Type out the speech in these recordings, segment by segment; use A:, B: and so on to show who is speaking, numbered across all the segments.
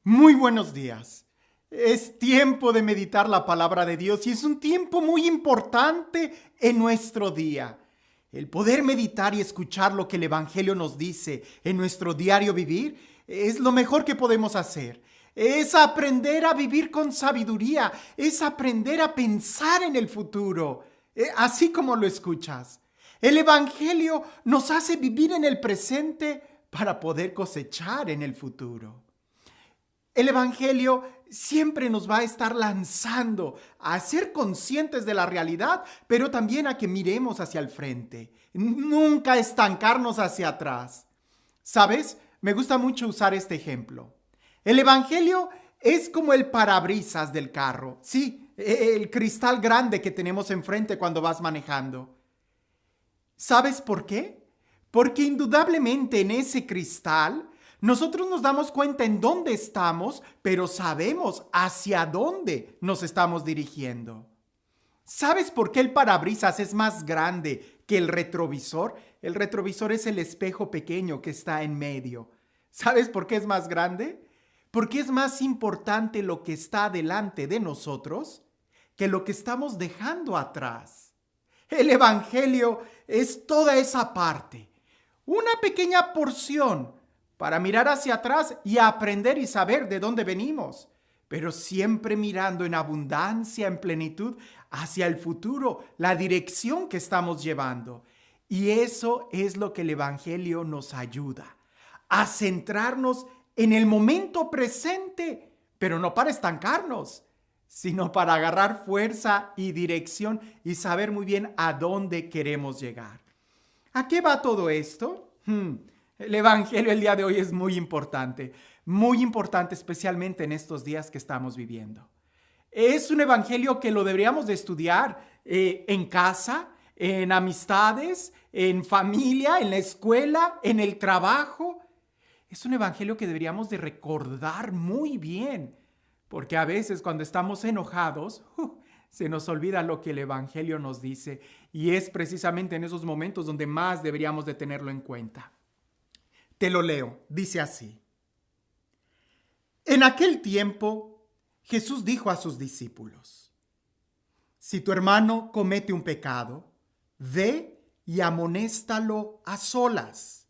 A: Muy buenos días. Es tiempo de meditar la palabra de Dios y es un tiempo muy importante en nuestro día. El poder meditar y escuchar lo que el Evangelio nos dice en nuestro diario vivir es lo mejor que podemos hacer. Es aprender a vivir con sabiduría, es aprender a pensar en el futuro, así como lo escuchas. El Evangelio nos hace vivir en el presente para poder cosechar en el futuro. El Evangelio siempre nos va a estar lanzando a ser conscientes de la realidad, pero también a que miremos hacia el frente. Nunca estancarnos hacia atrás. ¿Sabes? Me gusta mucho usar este ejemplo. El Evangelio es como el parabrisas del carro. Sí, el cristal grande que tenemos enfrente cuando vas manejando. ¿Sabes por qué? Porque indudablemente en ese cristal nosotros nos damos cuenta en dónde estamos, pero sabemos hacia dónde nos estamos dirigiendo. ¿Sabes por qué el parabrisas es más grande que el retrovisor? El retrovisor es el espejo pequeño que está en medio. ¿Sabes por qué es más grande? Porque es más importante lo que está delante de nosotros que lo que estamos dejando atrás. El Evangelio es toda esa parte, una pequeña porción para mirar hacia atrás y aprender y saber de dónde venimos, pero siempre mirando en abundancia, en plenitud, hacia el futuro, la dirección que estamos llevando. Y eso es lo que el Evangelio nos ayuda, a centrarnos en el momento presente, pero no para estancarnos, sino para agarrar fuerza y dirección y saber muy bien a dónde queremos llegar. ¿A qué va todo esto? El Evangelio el día de hoy es muy importante especialmente en estos días que estamos viviendo. Es un Evangelio que lo deberíamos de estudiar en casa, en amistades, en familia, en la escuela, en el trabajo. Es un Evangelio que deberíamos de recordar muy bien, porque a veces cuando estamos enojados, se nos olvida lo que el Evangelio nos dice y es precisamente en esos momentos donde más deberíamos de tenerlo en cuenta. Te lo leo, dice así. En aquel tiempo, Jesús dijo a sus discípulos, si tu hermano comete un pecado, ve y amonéstalo a solas.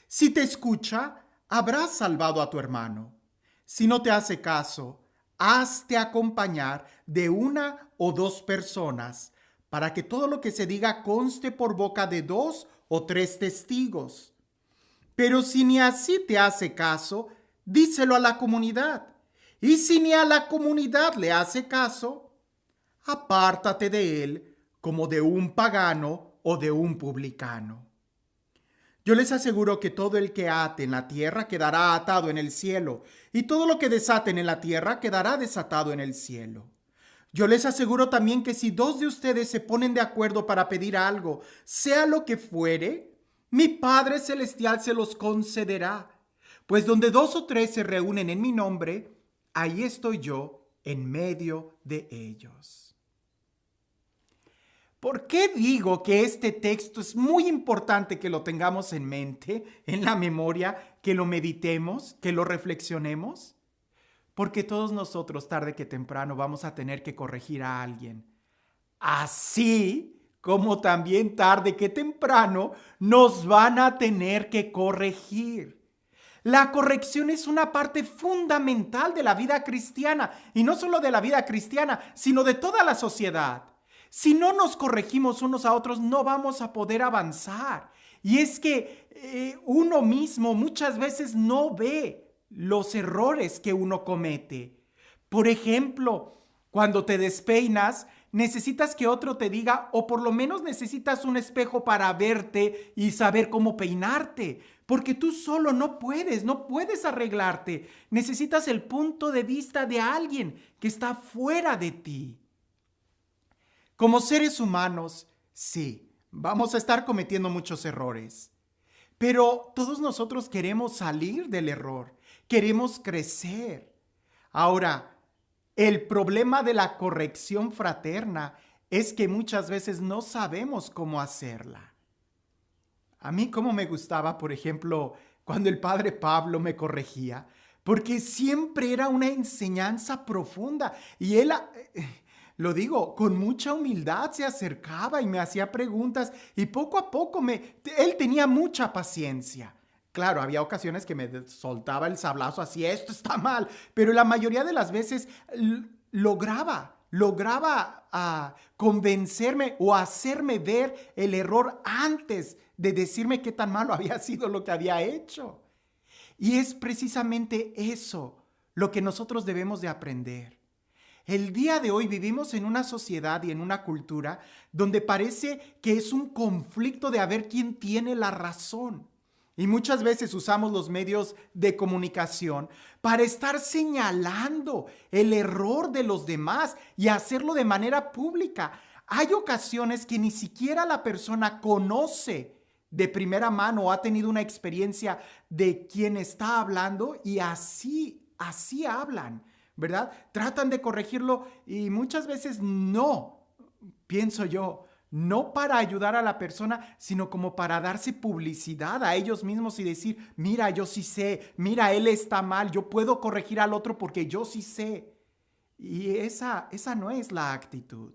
A: Si te escucha, habrás salvado a tu hermano. Si no te hace caso, hazte acompañar de una o dos personas para que todo lo que se diga conste por boca de dos o tres testigos. Pero si ni así te hace caso, díselo a la comunidad. Y si ni a la comunidad le hace caso, apártate de él como de un pagano o de un publicano. Yo les aseguro que todo el que ate en la tierra quedará atado en el cielo, y todo lo que desaten en la tierra quedará desatado en el cielo. Yo les aseguro también que si dos de ustedes se ponen de acuerdo para pedir algo, sea lo que fuere, mi Padre Celestial se los concederá. Pues donde dos o tres se reúnen en mi nombre, ahí estoy yo en medio de ellos. ¿Por qué digo que este texto es muy importante que lo tengamos en mente, en la memoria, que lo meditemos, que lo reflexionemos? Porque todos nosotros, tarde que temprano, vamos a tener que corregir a alguien. Así como también tarde que temprano nos van a tener que corregir. La corrección es una parte fundamental de la vida cristiana, y no solo de la vida cristiana, sino de toda la sociedad. Si no nos corregimos unos a otros, no vamos a poder avanzar. Y es que uno mismo muchas veces no ve los errores que uno comete. Por ejemplo, cuando te despeinas, necesitas que otro te diga, o por lo menos necesitas un espejo para verte y saber cómo peinarte, porque tú solo no puedes arreglarte. Necesitas el punto de vista de alguien que está fuera de ti. Como seres humanos, sí, vamos a estar cometiendo muchos errores, pero todos nosotros queremos salir del error, queremos crecer. Ahora, el problema de la corrección fraterna es que muchas veces no sabemos cómo hacerla. A mí como me gustaba, por ejemplo, cuando el padre Pablo me corregía, porque siempre era una enseñanza profunda. Y él, lo digo, con mucha humildad se acercaba y me hacía preguntas y poco a poco él tenía mucha paciencia. Claro, había ocasiones que me soltaba el sablazo así, esto está mal, pero la mayoría de las veces lograba convencerme o hacerme ver el error antes de decirme qué tan malo había sido lo que había hecho. Y es precisamente eso lo que nosotros debemos de aprender. El día de hoy vivimos en una sociedad y en una cultura donde parece que es un conflicto de a ver quién tiene la razón. Y muchas veces usamos los medios de comunicación para estar señalando el error de los demás y hacerlo de manera pública. Hay ocasiones que ni siquiera la persona conoce de primera mano o ha tenido una experiencia de quien está hablando y así hablan, ¿verdad? Tratan de corregirlo y muchas veces no, pienso yo, no para ayudar a la persona, sino como para darse publicidad a ellos mismos y decir, mira, yo sí sé, mira, él está mal, yo puedo corregir al otro porque yo sí sé. Y esa no es la actitud.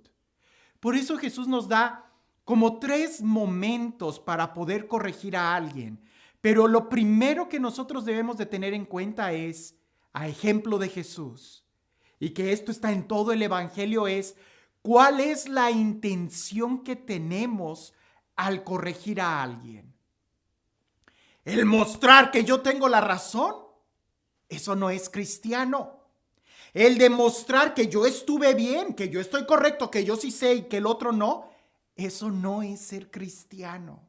A: Por eso Jesús nos da como 3 momentos para poder corregir a alguien. Pero lo primero que nosotros debemos de tener en cuenta es, a ejemplo de Jesús, y que esto está en todo el Evangelio, es cuál es la intención que tenemos al corregir a alguien. El mostrar que yo tengo la razón, eso no es cristiano. El demostrar que yo estuve bien, que yo estoy correcto, que yo sí sé y que el otro no, eso no es ser cristiano.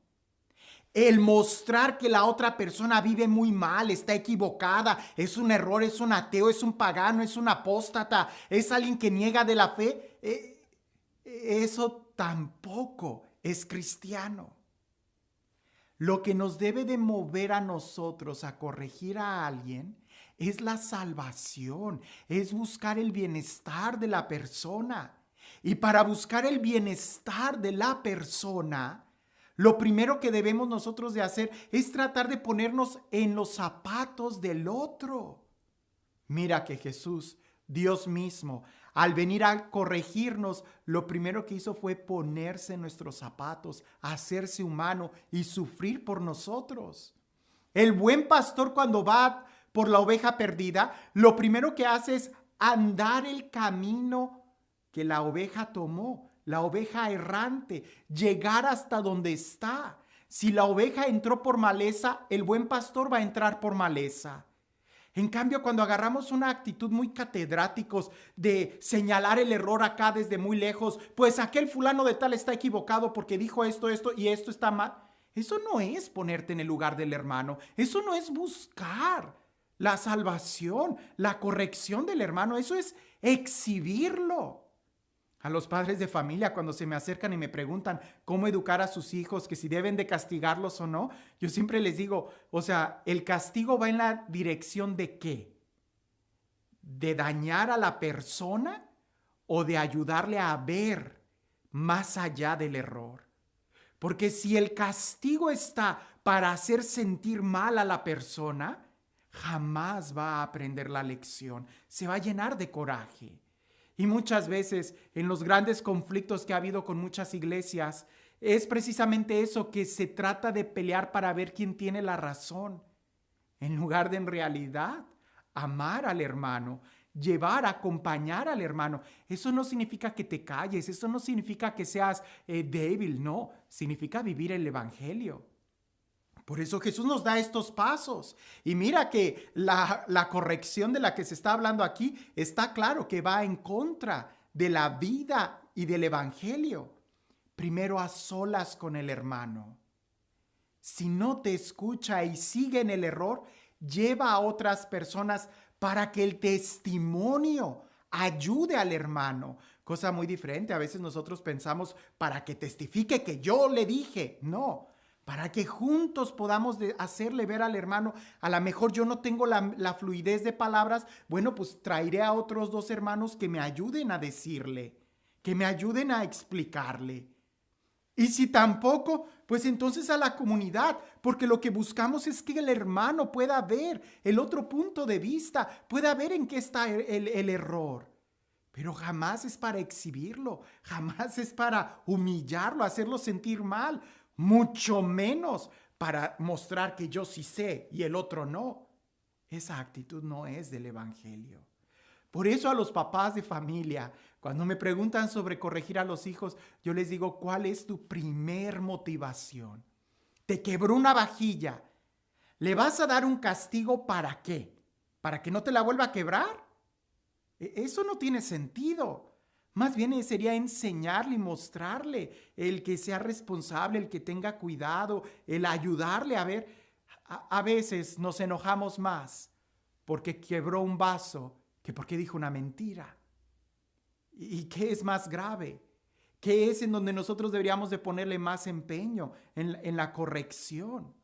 A: El mostrar que la otra persona vive muy mal, está equivocada, es un error, es un ateo, es un pagano, es un apóstata, es alguien que niega de la fe, eso tampoco es cristiano. Lo que nos debe de mover a nosotros a corregir a alguien es la salvación, es buscar el bienestar de la persona. Y para buscar el bienestar de la persona, lo primero que debemos nosotros de hacer es tratar de ponernos en los zapatos del otro. Mira que Jesús, Dios mismo, al venir a corregirnos, lo primero que hizo fue ponerse en nuestros zapatos, hacerse humano y sufrir por nosotros. El buen pastor, cuando va por la oveja perdida, lo primero que hace es andar el camino que la oveja tomó, la oveja errante, llegar hasta donde está. Si la oveja entró por maleza, el buen pastor va a entrar por maleza. En cambio, cuando agarramos una actitud muy catedráticos de señalar el error acá desde muy lejos, pues aquel fulano de tal está equivocado porque dijo esto y esto está mal. Eso no es ponerte en el lugar del hermano. Eso no es buscar la salvación, la corrección del hermano. Eso es exhibirlo. A los padres de familia, cuando se me acercan y me preguntan cómo educar a sus hijos, que si deben de castigarlos o no, yo siempre les digo, o sea, ¿el castigo va en la dirección de qué? ¿De dañar a la persona o de ayudarle a ver más allá del error? Porque si el castigo está para hacer sentir mal a la persona, jamás va a aprender la lección, se va a llenar de coraje. Y muchas veces en los grandes conflictos que ha habido con muchas iglesias, es precisamente eso, que se trata de pelear para ver quién tiene la razón, en lugar de en realidad amar al hermano, llevar, acompañar al hermano. Eso no significa que te calles, eso no significa que seas débil, no, significa vivir el evangelio. Por eso Jesús nos da estos pasos. Y mira que la corrección de la que se está hablando aquí está claro que va en contra de la vida y del evangelio. Primero a solas con el hermano. Si no te escucha y sigue en el error, lleva a otras personas para que el testimonio ayude al hermano. Cosa muy diferente. A veces nosotros pensamos para que testifique que yo le dije. No. Para que juntos podamos hacerle ver al hermano, a lo mejor yo no tengo la fluidez de palabras, bueno, pues traeré a otros 2 hermanos que me ayuden a decirle, que me ayuden a explicarle. Y si tampoco, pues entonces a la comunidad, porque lo que buscamos es que el hermano pueda ver el otro punto de vista, pueda ver en qué está el error. Pero jamás es para exhibirlo, jamás es para humillarlo, hacerlo sentir mal, mucho menos para mostrar que yo sí sé y el otro no. Esa actitud no es del Evangelio. Por eso a los papás de familia, cuando me preguntan sobre corregir a los hijos, yo les digo, ¿cuál es tu primer motivación? Te quebró una vajilla. ¿Le vas a dar un castigo para qué? ¿Para que no te la vuelva a quebrar? Eso no tiene sentido. Más bien sería enseñarle y mostrarle el que sea responsable, el que tenga cuidado, el ayudarle a ver. A veces nos enojamos más porque quebró un vaso que porque dijo una mentira. ¿Y qué es más grave? ¿Qué es en donde nosotros deberíamos de ponerle más empeño? En la corrección.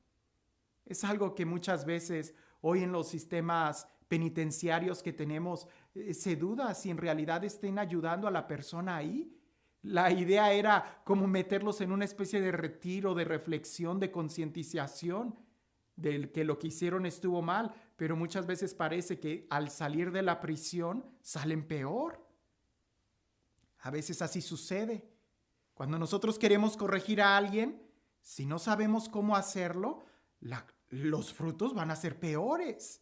A: Es algo que muchas veces hoy en los sistemas penitenciarios que tenemos se duda si en realidad estén ayudando a la persona ahí. La idea era como meterlos en una especie de retiro, de reflexión, de concientización del que lo que hicieron estuvo mal, pero muchas veces parece que al salir de la prisión salen peor. A veces así sucede. Cuando nosotros queremos corregir a alguien, si no sabemos cómo hacerlo, los frutos van a ser peores.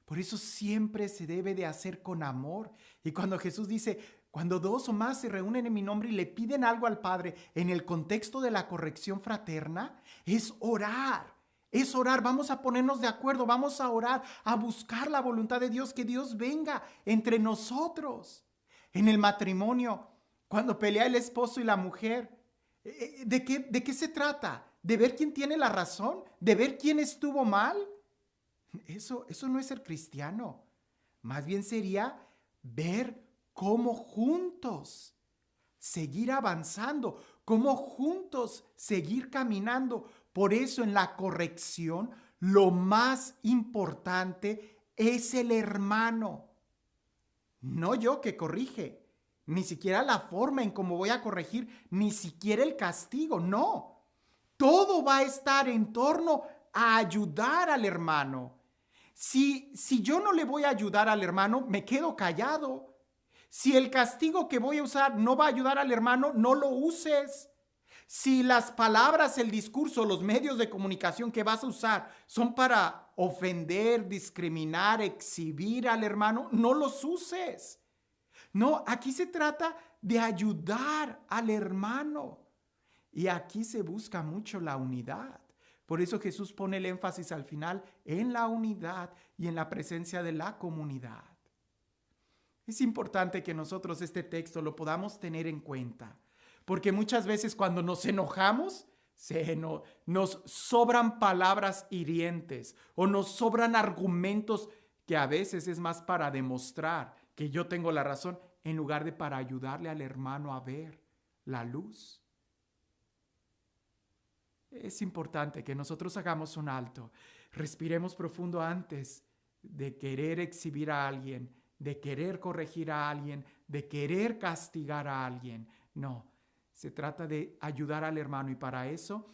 A: Por eso siempre se debe de hacer con amor. Y cuando Jesús dice, cuando dos o más se reúnen en mi nombre y le piden algo al Padre en el contexto de la corrección fraterna, es orar. Es orar, vamos a ponernos de acuerdo, vamos a orar, a buscar la voluntad de Dios, que Dios venga entre nosotros. En el matrimonio, cuando pelea el esposo y la mujer, ¿de qué se trata? ¿De ver quién tiene la razón? ¿De ver quién estuvo mal? Eso no es ser cristiano. Más bien sería ver cómo juntos seguir avanzando, cómo juntos seguir caminando. Por eso en la corrección lo más importante es el hermano. No yo que corrige, ni siquiera la forma en cómo voy a corregir, ni siquiera el castigo, no. Todo va a estar en torno a ayudar al hermano. Si yo no le voy a ayudar al hermano, me quedo callado. Si el castigo que voy a usar no va a ayudar al hermano, no lo uses. Si las palabras, el discurso, los medios de comunicación que vas a usar son para ofender, discriminar, exhibir al hermano, no los uses. No, aquí se trata de ayudar al hermano. Y aquí se busca mucho la unidad. Por eso Jesús pone el énfasis al final en la unidad y en la presencia de la comunidad. Es importante que nosotros este texto lo podamos tener en cuenta, porque muchas veces cuando nos enojamos, nos sobran palabras hirientes o nos sobran argumentos que a veces es más para demostrar que yo tengo la razón en lugar de para ayudarle al hermano a ver la luz. Es importante que nosotros hagamos un alto, respiremos profundo antes de querer exhibir a alguien, de querer corregir a alguien, de querer castigar a alguien. No, se trata de ayudar al hermano y para eso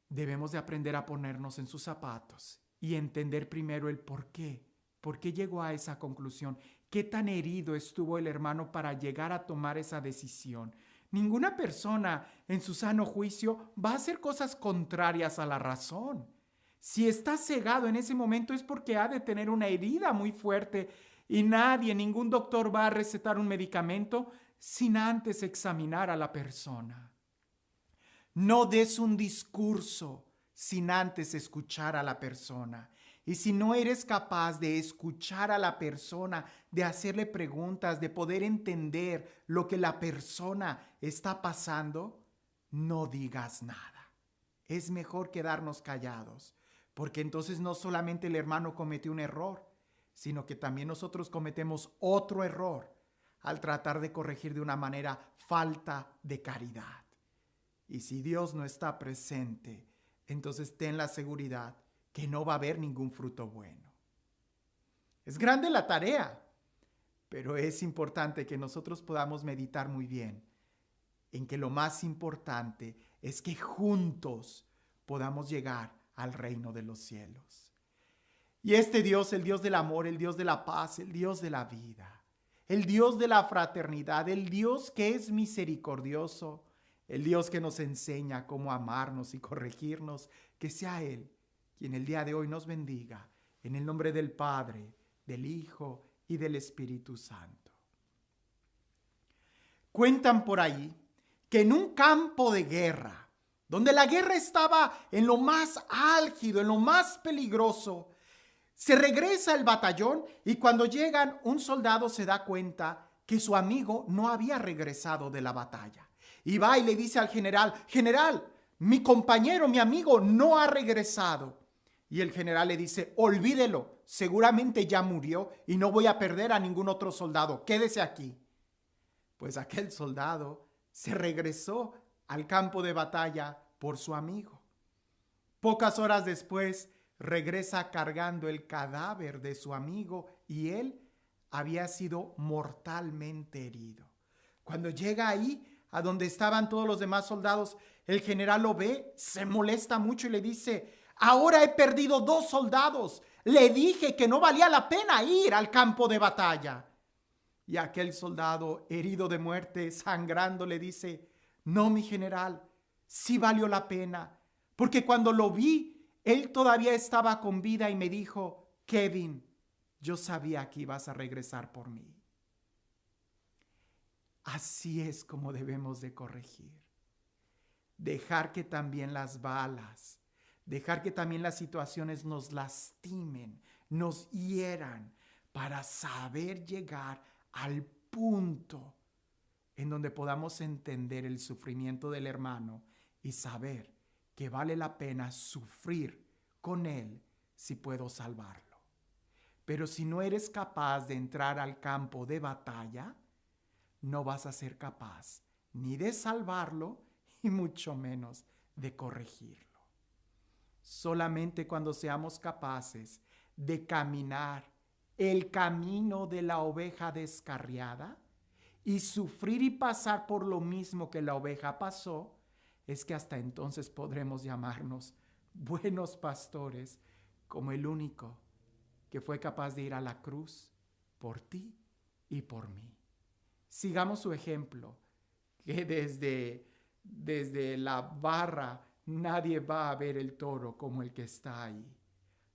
A: debemos de aprender a ponernos en sus zapatos y entender primero el por qué. ¿Por qué llegó a esa conclusión? ¿Qué tan herido estuvo el hermano para llegar a tomar esa decisión? Ninguna persona en su sano juicio va a hacer cosas contrarias a la razón. Si está cegado en ese momento es porque ha de tener una herida muy fuerte y ningún doctor va a recetar un medicamento sin antes examinar a la persona. No des un discurso sin antes escuchar a la persona. Y si no eres capaz de escuchar a la persona, de hacerle preguntas, de poder entender lo que la persona está pasando, no digas nada. Es mejor quedarnos callados, porque entonces no solamente el hermano cometió un error, sino que también nosotros cometemos otro error al tratar de corregir de una manera falta de caridad. Y si Dios no está presente, entonces ten la seguridad que no va a haber ningún fruto bueno. Es grande la tarea, pero es importante que nosotros podamos meditar muy bien en que lo más importante es que juntos podamos llegar al reino de los cielos. Y este Dios, el Dios del amor, el Dios de la paz, el Dios de la vida, el Dios de la fraternidad, el Dios que es misericordioso, el Dios que nos enseña cómo amarnos y corregirnos, que sea Él quien el día de hoy nos bendiga, en el nombre del Padre, del Hijo y del Espíritu Santo. Cuentan por ahí que en un campo de guerra, donde la guerra estaba en lo más álgido, en lo más peligroso, se regresa el batallón y cuando llegan, un soldado se da cuenta que su amigo no había regresado de la batalla. Y va y le dice al general: general, mi compañero, mi amigo no ha regresado. Y el general le dice: olvídelo, seguramente ya murió y no voy a perder a ningún otro soldado, quédese aquí. Pues aquel soldado se regresó al campo de batalla por su amigo. Pocas horas después regresa cargando el cadáver de su amigo y él había sido mortalmente herido. Cuando llega ahí, a donde estaban todos los demás soldados, el general lo ve, se molesta mucho y le dice: ahora he perdido 2 soldados. Le dije que no valía la pena ir al campo de batalla. Y aquel soldado, herido de muerte, sangrando, le dice: no, mi general, sí valió la pena, porque cuando lo vi, él todavía estaba con vida y me dijo: Kevin, yo sabía que ibas a regresar por mí. Así es como debemos de corregir. Dejar que también las balas, dejar que también las situaciones nos lastimen, nos hieran, para saber llegar al punto en donde podamos entender el sufrimiento del hermano y saber que vale la pena sufrir con él si puedo salvarlo. Pero si no eres capaz de entrar al campo de batalla, no vas a ser capaz ni de salvarlo y mucho menos de corregirlo. Solamente cuando seamos capaces de caminar el camino de la oveja descarriada y sufrir y pasar por lo mismo que la oveja pasó, es que hasta entonces podremos llamarnos buenos pastores, como el único que fue capaz de ir a la cruz por ti y por mí. Sigamos su ejemplo, que desde la barra nadie va a ver el toro como el que está ahí.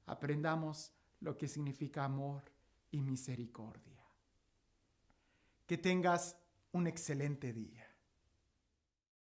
A: Aprendamos lo que significa amor y misericordia. Que tengas un excelente día.